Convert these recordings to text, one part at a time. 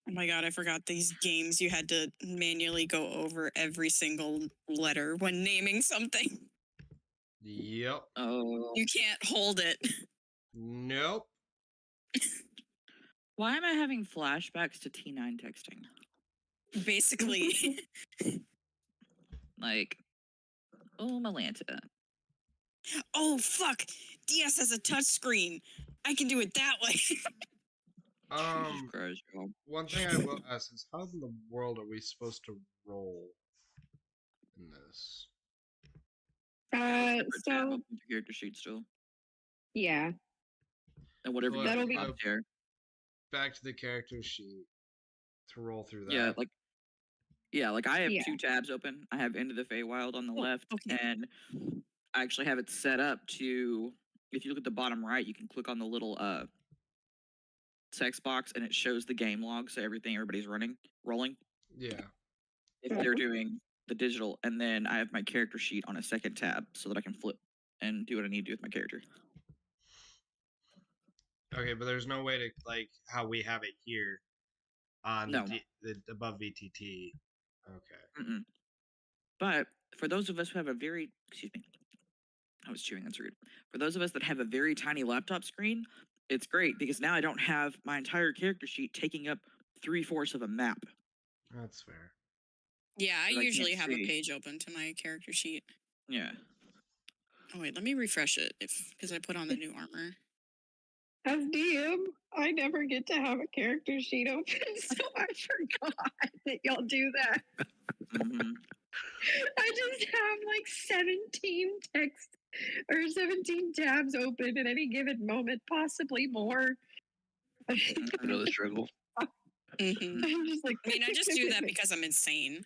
Oh my god, I forgot these games. You had to manually go over every single letter when naming something. Yep. Oh. You can't hold it. Nope. Why am I having flashbacks to T9 texting? Basically. Like, oh, Malanta. Oh, fuck. DS has a touchscreen. I can do it that way. Jesus Christ, y'all. One thing I will ask is, how in the world are we supposed to roll in this? So So the character sheet still, yeah, and whatever So you that'll put be- up there. Back to the character sheet to roll through that. Yeah, like I have Yeah. 2 tabs open. I have Into the Feywild on the Oh, left, okay. and I actually have it set up to. If you look at the bottom right, you can click on the little text box, and it shows the game log, so everybody's rolling. Yeah. If they're doing the digital, and then I have my character sheet on a second tab, so that I can flip and do what I need to do with my character. Okay, but there's no way to, like, how we have it here on No. the above VTT. Okay. Mm-mm. But for those of us who have a very, excuse me, I was chewing, that's rude. For those of us that have a very tiny laptop screen, it's great because now I don't have my entire character sheet taking up 3/4 of a map. That's fair. Yeah, I But I usually can't have a see. page open to my character sheet. Yeah. Oh wait, let me refresh it because I put on the new armor. as DM, I never get to have a character sheet open, so I forgot that y'all do that. Mm-hmm. I just have like 17 text or 17 tabs open at any given moment, possibly more. I know the struggle. Mm-hmm. I'm just like, I mean, I just do that because I'm insane.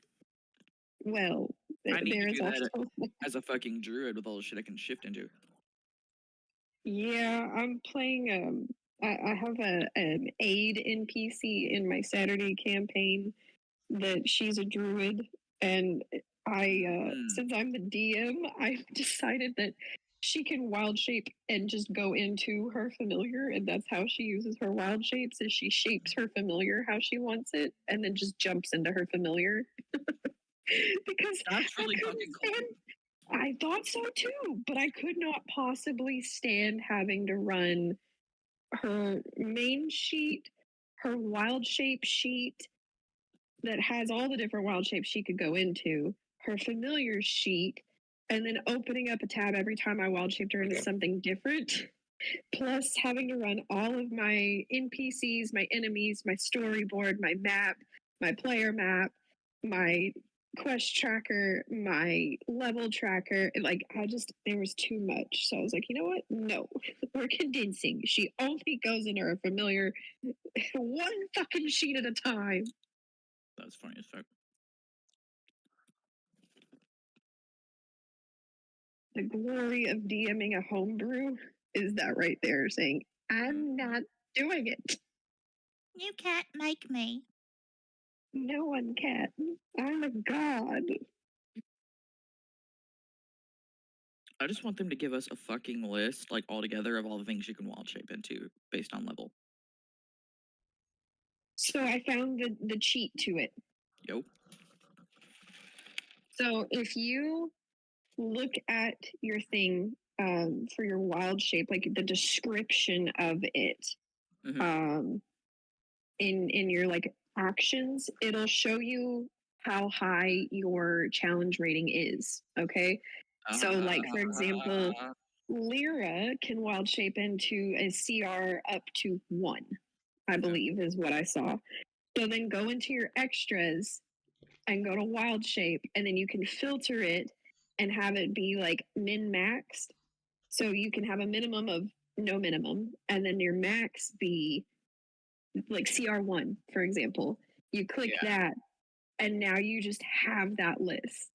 well, I need to there's do that also as a fucking druid with all the shit I can shift into. yeah. I'm playing. I have an aid NPC in my Saturday campaign that she's a druid, and I since I'm the DM, I've decided that she can wild shape and just go into her familiar, and that's how she uses her wild shapes. Is she shapes her familiar how she wants it, and then just jumps into her familiar. Because That's really I couldn't fucking cool. stand- I thought so too, but I could not possibly stand having to run her main sheet, her wild shape sheet that has all the different wild shapes she could go into, her familiar sheet, and then opening up a tab every time I wild shaped her into something different. Plus having to run all of my NPCs, my enemies, my storyboard, my map, my player map, my quest tracker, my level tracker. Like, there was too much. So I was like, you know what? No, we're condensing. She only goes into her familiar one fucking sheet at a time. That's funny as fuck. The glory of DMing a homebrew is that right there, saying, I'm not doing it. You can't make me. No one can. I'm a god. I just want them to give us a fucking list, like all together, of all the things you can wild shape into based on level. So I found the cheat to it. Yo. So if you look at your thing for your wild shape, like the description of it, Mhm. In your like actions, it'll show you how high your challenge rating is. Okay. So like for example, Lyra can wild shape into a CR up to 1, I believe is what I saw. So then go into your extras and go to wild shape, and then you can filter it and have it be like min maxed. So you can have a minimum of no minimum, and then your max be like CR1, for example. You click that, and now you just have that list.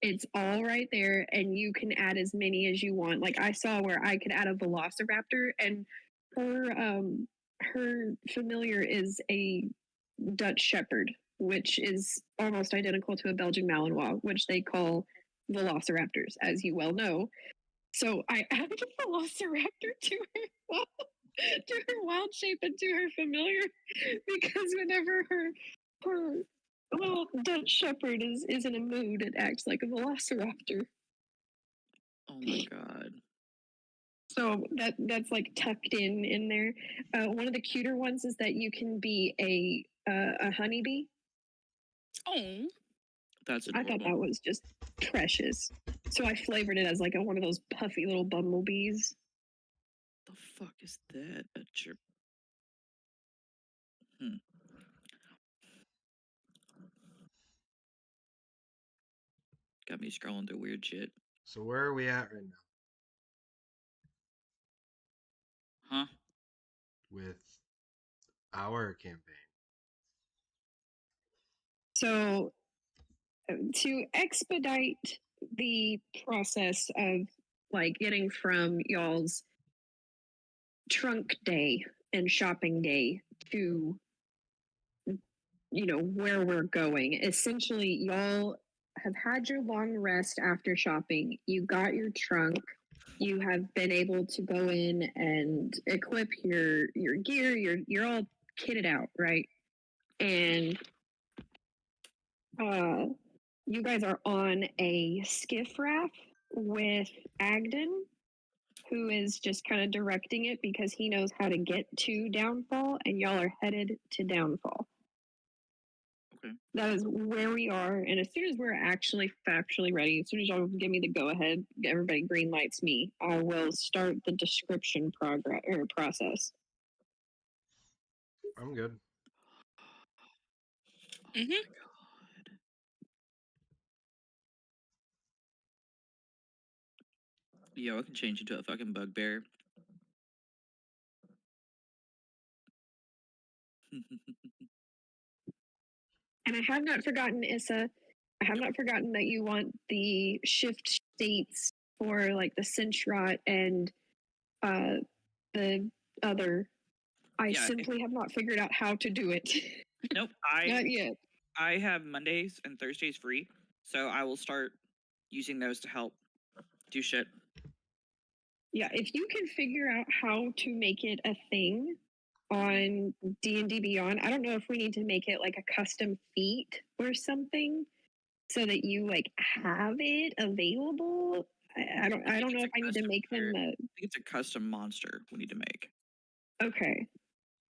It's all right there, and you can add as many as you want. Like I saw where I could add a Velociraptor, and her familiar is a Dutch Shepherd, which is almost identical to a Belgian Malinois, which they call Velociraptors, as you well know. So I added a Velociraptor to her. her wild shape into her familiar because whenever her little Dutch Shepherd is in a mood, it acts like a velociraptor. Oh my god. So that's like tucked in there. One of the cuter ones is that you can be a honeybee. Oh, That's I thought adorable. that was just precious. So I flavored it as like one of those puffy little bumblebees. The fuck is that? A chirp. Got me scrolling through weird shit. So where are we at right now Huh? with our campaign? So to expedite the process of like getting from y'all's trunk day and shopping day to where we're going, essentially y'all have had your long rest after shopping. You got your trunk. You have been able to go in and equip your gear. You're all kitted out, right? And you guys are on a skiff raft with Agden, who is just kind of directing it because he knows how to get to Downfall, and y'all are headed to Downfall. Okay. That is where we are, and as soon as we're actually factually ready, as soon as y'all give me the go ahead, everybody green lights me, I will start the description process. I'm good. Oh my god. Yo, I can change into a fucking bugbear. And I have not forgotten, Issa. I have not forgotten that you want the shift states for like the Cintrot and the other. I Yeah, simply have not figured out how to do it. Nope. Not yet. I have Mondays and Thursdays free, so I will start using those to help do shit. Yeah, if you can figure out how to make it a thing on D&D Beyond, I don't know if we need to make it like a custom feat or something so that you like have it available. I don't know if I need to make them I think it's a custom monster we need to make, okay.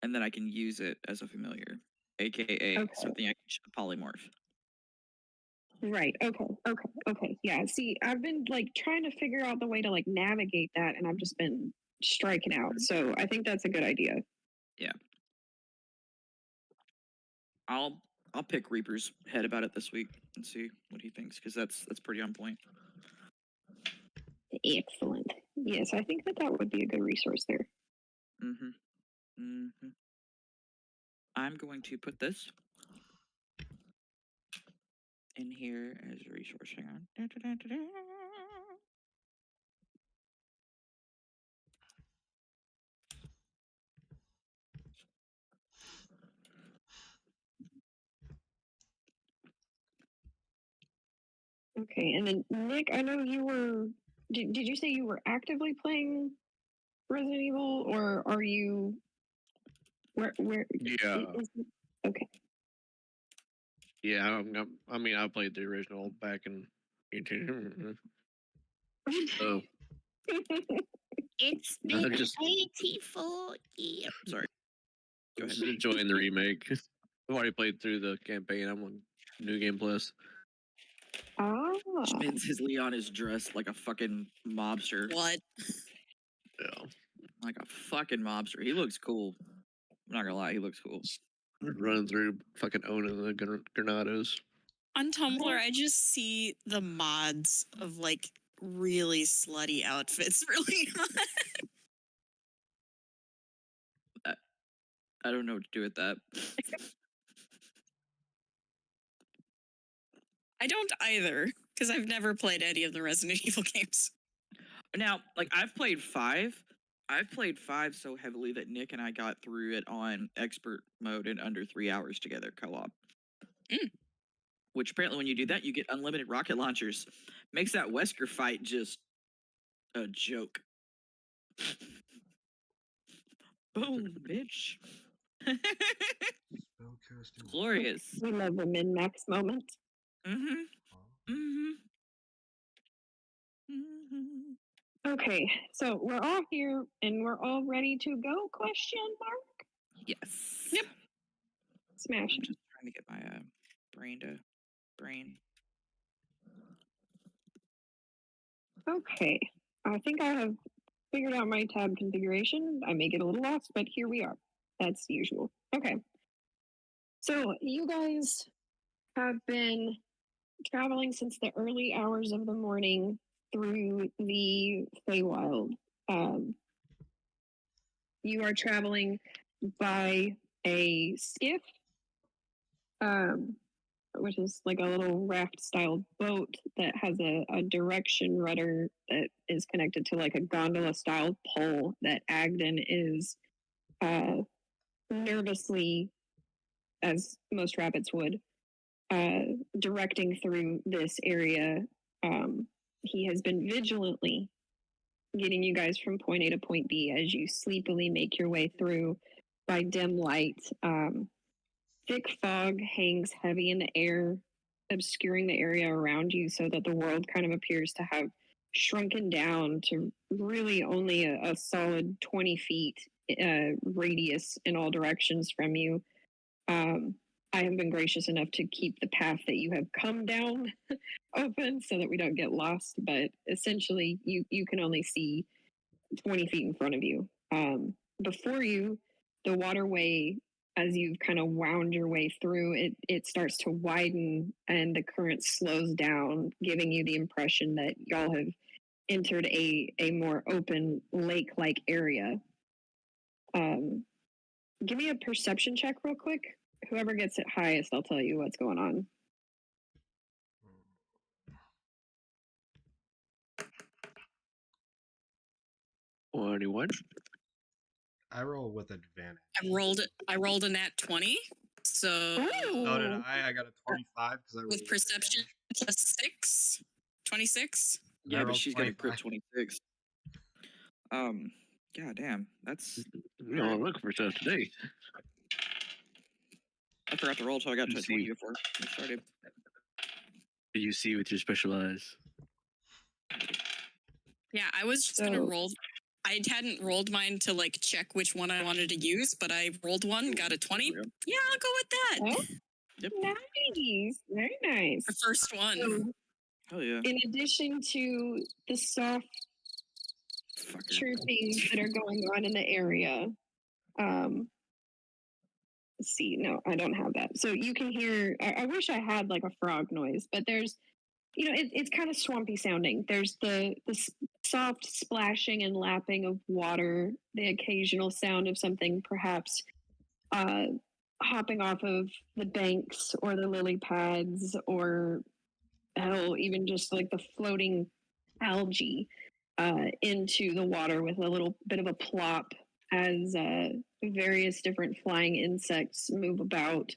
and then I can use it as a familiar, aka Okay. something I can polymorph. Right. Okay. Yeah. See, I've been like trying to figure out the way to like navigate that, and I've just been striking out. So I think that's a good idea. Yeah. I'll pick Reaper's head about it this week and see what he thinks, because that's pretty on point. Excellent. Yes, I think that would be a good resource there. I'm going to put this in here as a resource. Hang on. Okay, and then Nick, I know you were. Did you say you were actively playing Resident Evil, or are you? Where? Yeah. Okay. Yeah, I mean, I played the original back in 18. So It's been just 84 years. Sorry. Go ahead. just enjoying the remake. I've already played through the campaign. I'm on New Game Plus. Spins his Leon is dressed like a fucking mobster. what? Yeah. Like a fucking mobster. He looks cool. I'm not gonna lie, he looks cool. Running through fucking owning the Granados. On Tumblr, I just see the mods of like really slutty outfits really hot. I don't know what to do with that. I don't either, because I've never played any of the Resident Evil games. Now, like I've played 5. I've played 5 so heavily that Nick and I got through it on expert mode in under 3 hours together, co-op. Which apparently when you do that, you get unlimited rocket launchers. Makes that Wesker fight just a joke. Boom, bitch. Spellcasting. Glorious. We love the min-max moment. Mm-hmm. Oh. Mm-hmm. Mm-hmm. Okay, so we're all here and we're all ready to go? Question mark. Yes. Yep. Smash. I'm just trying to get my brain. Okay, I think I have figured out my tab configuration. I may get a little lost, but here we are. That's usual. Okay. So you guys have been traveling since the early hours of the morning through the Feywild. You are traveling by a skiff, which is like a little raft-style boat that has a direction rudder that is connected to like a gondola-style pole that Agden is nervously, as most rabbits would, directing through this area. He has been vigilantly getting you guys from point A to point B as you sleepily make your way through by dim light. Thick fog hangs heavy in the air, obscuring the area around you so that the world kind of appears to have shrunken down to really only a solid 20 feet radius in all directions from you. I have been gracious enough to keep the path that you have come down open so that we don't get lost, but essentially you can only see 20 feet in front of you. Before you, the waterway, as you've kind of wound your way through, it starts to widen and the current slows down, giving you the impression that y'all have entered a more open lake-like area. Give me a perception check real quick. Whoever gets it highest, I'll tell you what's going on. Anyone? I roll with advantage. I rolled a nat 20. So Oh, did I? I got a 25 because I rolled with perception plus 6, 26. And I Yeah, but rolled she's got a crit 25. 26. God damn, that's. We all looking for stuff today. I forgot to roll until I got to a Let's 20 see. before we started. Did you see with your special eyes? Yeah, I was just gonna roll. I hadn't rolled mine to like check which one I wanted to use, but I rolled one, got a 20. There we go. Yeah, I'll go with that. Oh, Yep. nice. Very nice. The first one. So, Hell yeah. in addition to the soft Fucker. chirpings that are going on in the area, let's see, no, I don't have that. So you can hear, I wish I had like a frog noise, but there's, it's kind of swampy sounding. There's the soft splashing and lapping of water, the occasional sound of something perhaps hopping off of the banks or the lily pads, or hell, even just like the floating algae into the water with a little bit of a plop as various different flying insects move about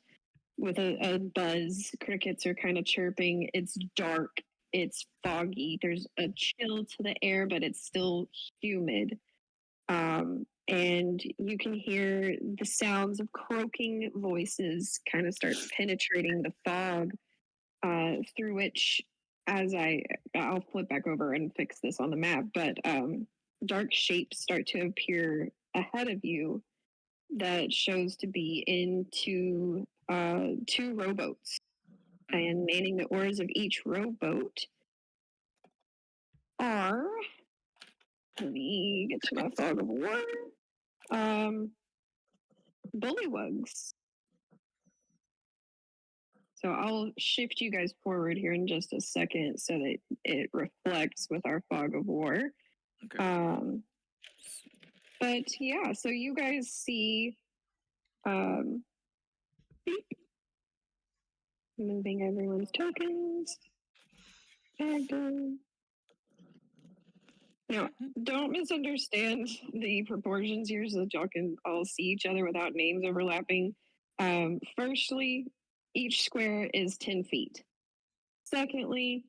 with a buzz. Crickets are kind of chirping. It's dark. It's foggy. There's a chill to the air, but it's still humid. And you can hear the sounds of croaking voices kind of start penetrating the fog, through which, as I'll flip back over and fix this on the map, but dark shapes start to appear ahead of you that shows to be into two rowboats. And manning the oars of each rowboat are, let me get to my fog of war, bullywugs. So I'll shift you guys forward here in just a second so that it reflects with our fog of war. Okay. But yeah, so you guys see beep. Moving everyone's tokens. Now, don't misunderstand the proportions here so that y'all can all see each other without names overlapping. Firstly, each square is 10 feet. Secondly,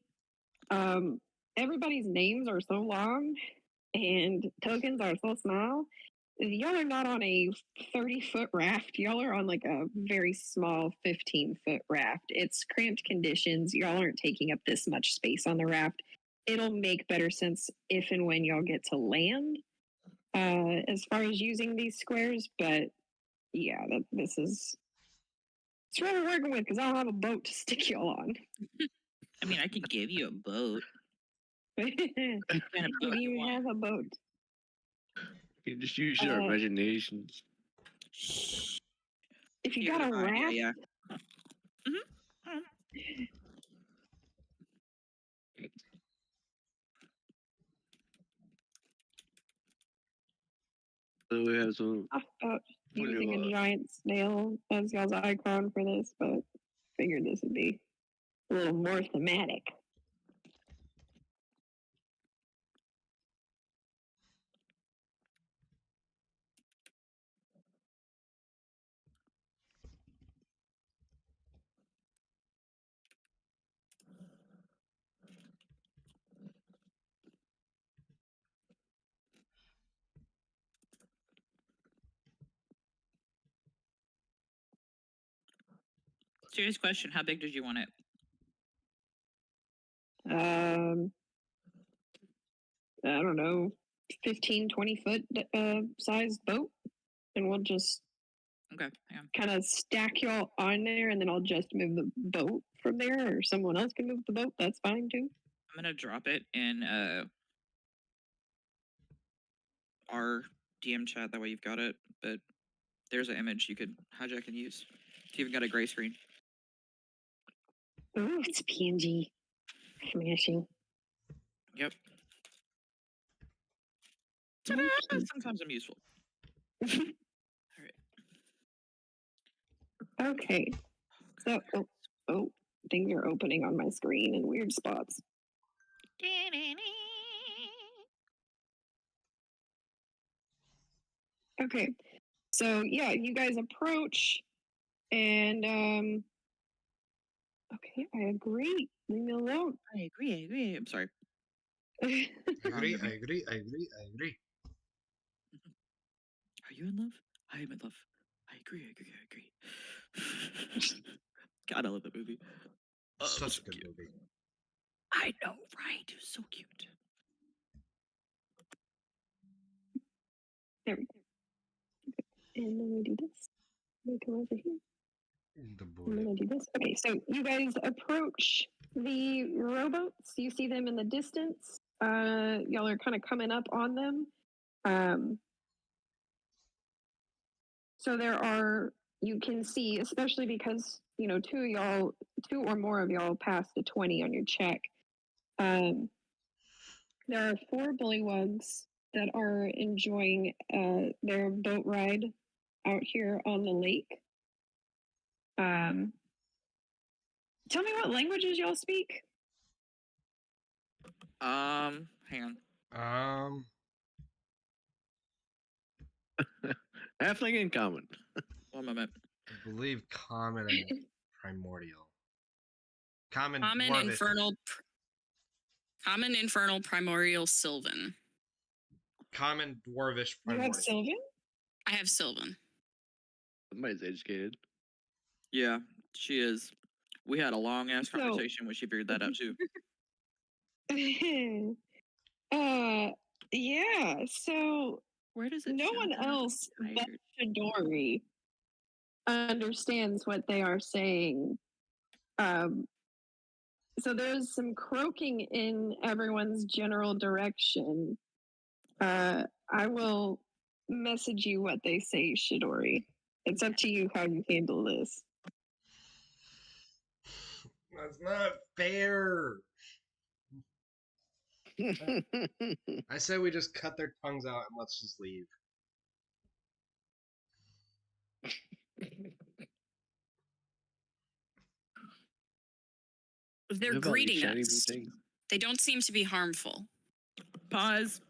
everybody's names are so long and tokens are so small y'all are not on a 30-foot raft. Y'all are on like a very small 15-foot raft. It's cramped conditions. Y'all aren't taking up this much space on the raft. It'll make better sense if and when y'all get to land, as far as using these squares. But yeah, this is it's what we're working with because I don't have a boat to stick y'all on. I mean, I can give you a boat. Do What kind of boat you you want? have a boat? You just use your imaginations. Shh. If you You're got a fine, raft, yeah. Mm-hmm. So we have some. I thought What do you using a want? giant snail as y'all's icon for this, but figured this would be a little more thematic. Serious question. How big did you want it? I don't know, 15, 20 foot sized boat, and we'll just Okay, hang on. kind of stack y'all on there, and then I'll just move the boat from there, or someone else can move the boat. That's fine too. I'm gonna drop it in our DM chat. That way you've got it. But there's an image you could hijack and use. It's even got a gray screen. Oh, it's PNG. Smashing. Yep. Okay. Sometimes I'm useful. Okay. So, oh, things are opening on my screen in weird spots. Okay. So yeah, you guys approach, and okay, I agree. Leave me alone. I agree. I'm sorry. I agree. Wrong, I agree. I agree. I agree. Are you in love? I am in love. I agree. God, I love that movie. Oh, Such so a good cute. movie. I know, right? It was so cute. There we go. And then we do this. We come over here. The I'm boy. gonna do this. Okay, so you guys approach the rowboats. You see them in the distance. Y'all are kind of coming up on them. So there are, you can see, especially because two or more of y'all passed a 20 on your check. There are 4 bullywugs that are enjoying their boat ride out here on the lake. Tell me what languages y'all speak. Hang on. Halfling in common. 1 moment. I believe common and primordial. Common Common infernal primordial sylvan. Common dwarvish You have primordial. Sylvan? I have sylvan. Somebody's educated. Yeah, she is. We had a long ass So- conversation when she figured that out too. Yeah. So Where does it no show one that I'm else but tired? Shidori understands what they are saying. So there's some croaking in everyone's general direction. I will message you what they say, Shidori. It's up to you how you handle this. That's not fair. I say we just cut their tongues out and let's just leave. They're What about these greeting shiny blue us. things? They don't seem to be harmful. Pause.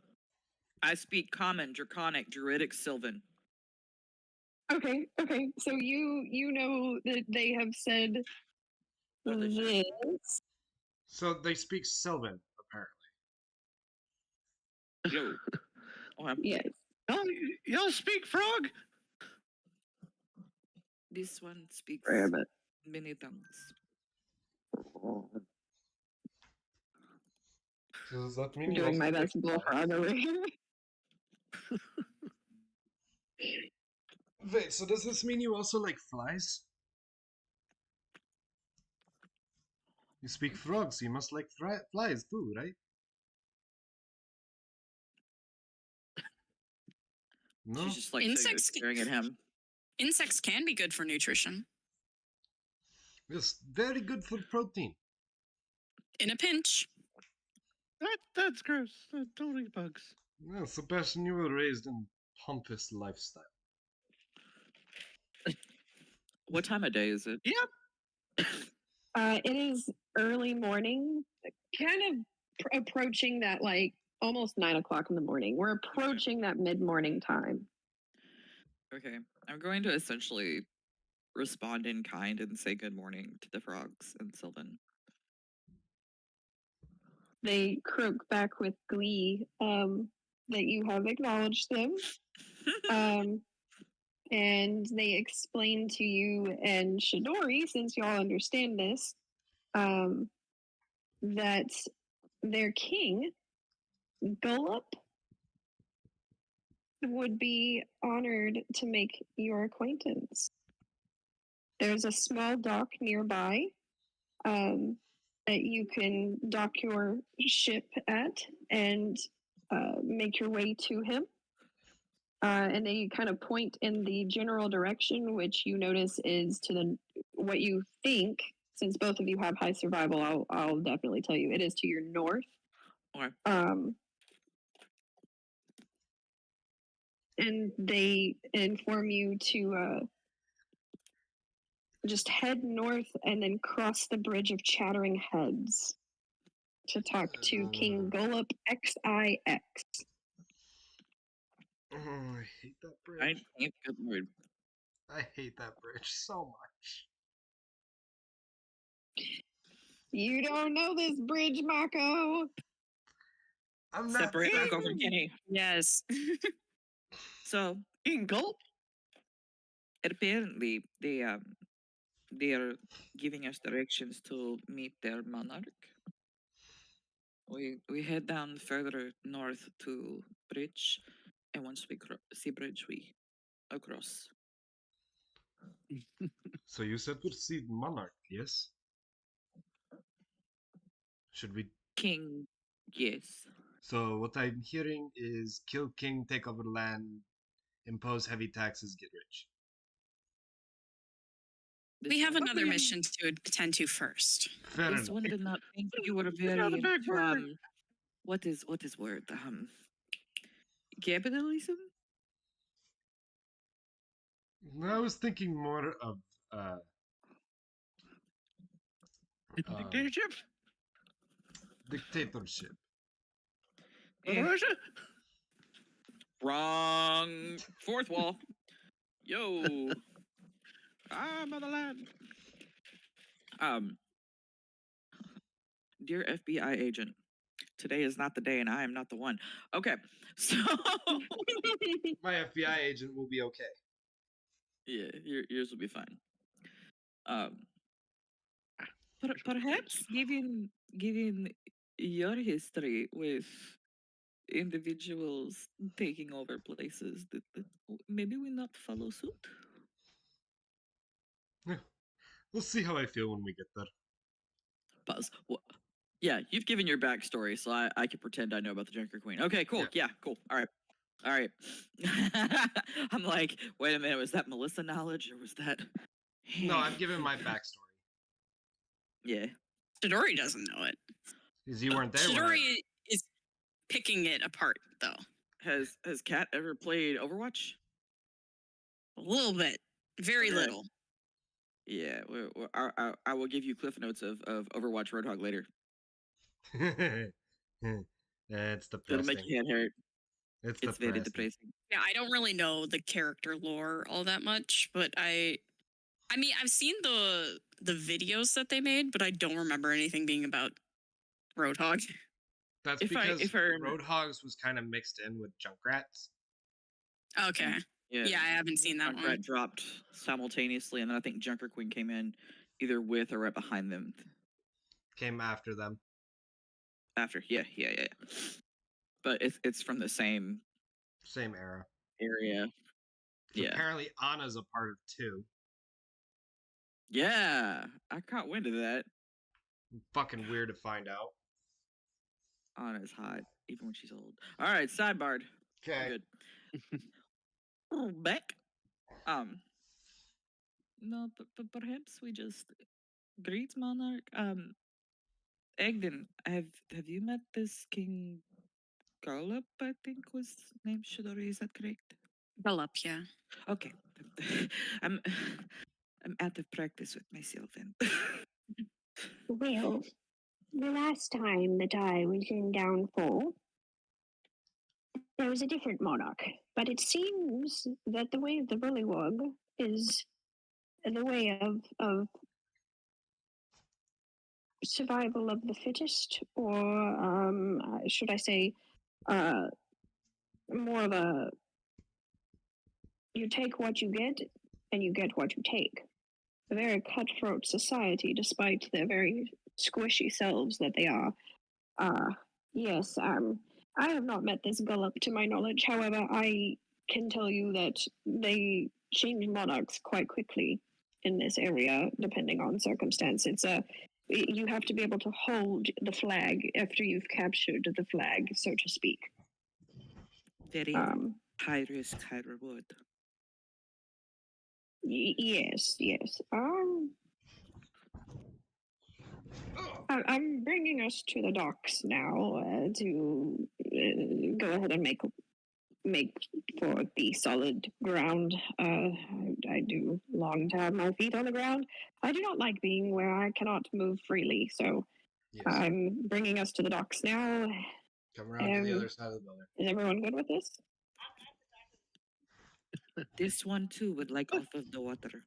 I speak common, draconic, druidic, sylvan. Okay. So you know that they have said Oh, they sure. this. So they speak Sylvan, apparently. Yo. Okay. Yes. Y'all speak frog? This one speaks Rabbit. many tongues. So does that mean I'm you doing also my like best bullfrog flies? over here. Wait, so does this mean you also like flies? You speak frogs, you must like flies too, right? No? She's just like Insects staring at him. Insects can be good for nutrition. It's very good for protein. In a pinch. That's gross. Don't eat bugs. Well, Sebastian, you were raised in pompous lifestyle. What time of day is it? Yep. It is early morning, kind of approaching that like almost 9 o'clock in the morning. We're approaching that mid-morning time. Okay. I'm going to essentially respond in kind and say good morning to the frogs and Sylvan. They croak back with glee that you have acknowledged them. And they explain to you and Shidori, since y'all understand this, that their king, Gullup, would be honored to make your acquaintance. There's a small dock nearby that you can dock your ship at and make your way to him. And then you kind of point in the general direction, which you notice is to the what you think. Since both of you have high survival, I'll definitely tell you it is to your north. Okay. And they inform you to just head north and then cross the bridge of Chattering Heads to talk to King Gullup XIX. Oh, I hate that bridge. Good lord. I hate that bridge so much. You don't know this bridge, Mako. I'm not Separate saying- Mako from Kenny. Yes. So Eating gulp. apparently they are giving us directions to meet their monarch. We head down further north to bridge, and once we see bridge, we across. So you said we'll see monarch, yes? Should we? King, yes. So what I'm hearing is kill king, take over land, impose heavy taxes, get rich. We have another one- mission to attend to first. Fair This enough. one did not think you were on the very back burner. what is word capitalism. I was thinking more of Dictatorship. dictatorship. Eh, Russia. wrong. Fourth wall. Yo. I'm on the land. Dear FBI agent, today is not the day and I am not the one. Okay, so My FBI agent will be okay. yeah, yours will be fine. Perhaps given your history with individuals taking over places, that maybe we not follow suit. We'll see how I feel when we get there. Pause. Yeah, you've given your backstory, so I can pretend I know about the Junker Queen. Okay, cool. Yeah, cool. All right. I'm like, wait a minute, was that Melissa knowledge or was that? No, I've given my backstory. Yeah. Chidori doesn't know it. Because you weren't there. when I- Chidori is picking it apart, though. Has Kat ever played Overwatch? A little bit. Very Okay. little. Yeah, I will give you cliff notes of Overwatch Roadhog later. It's It'll make depressing. your head hurt. It's It's very depressing. depressing. Yeah, I don't really know the character lore all that much, but I mean, I've seen the videos that they made, but I don't remember anything being about Roadhog. That's If I- because if I rem- Roadhogs was kind of mixed in with Junkrats. Okay. Yeah, I haven't seen that Junkrat one. dropped simultaneously, and then I think Junker Queen came in either with or right behind them Came after them. after. Yeah. But it's from the same Same era. area. 'Cause Yeah. apparently Anna's a part of 2. Yeah, I caught wind of that. Fucking weird to find out. Anna's hot, even when she's old. All right, sidebarred. We're Okay. good. Back. No, but perhaps we just greet Monarch. Egden, have you met this King Garlop? I think was his name. Shidori, is that correct? Gullup, yeah. Okay. I'm I'm out of practice with myself and Well, the last time that I was in Downfall, there was a different monarch, but it seems that the way of the Bullywug is the way of survival of the fittest, or should I say, more of a you take what you get and you get what you take. A very cutthroat society, despite their very squishy selves that they are. Yes, I have not met this Gullup to my knowledge. However, I can tell you that they change monarchs quite quickly in this area, depending on circumstance. You have to be able to hold the flag after you've captured the flag, so to speak. very Um, high risk, high reward. yes. I'm bringing us to the docks now to go ahead and make for the solid ground. I do long to have my feet on the ground. I do not like being where I cannot move freely, so Yes. I'm bringing us to the docks now. Come around to the other side of the building. Is everyone good with this? This one too would like off of the water.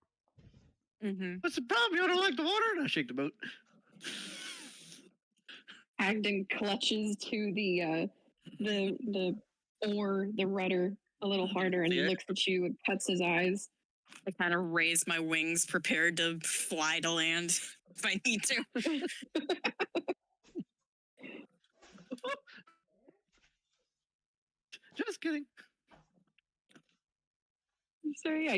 Mm-hmm. What's the problem? You don't like the water? And I shake the boat. Agden clutches to the oar, the rudder, a little harder, and Yeah. looks at you and cuts his eyes. I kind of raise my wings, prepared to fly to land if I need to. Just kidding. So yeah,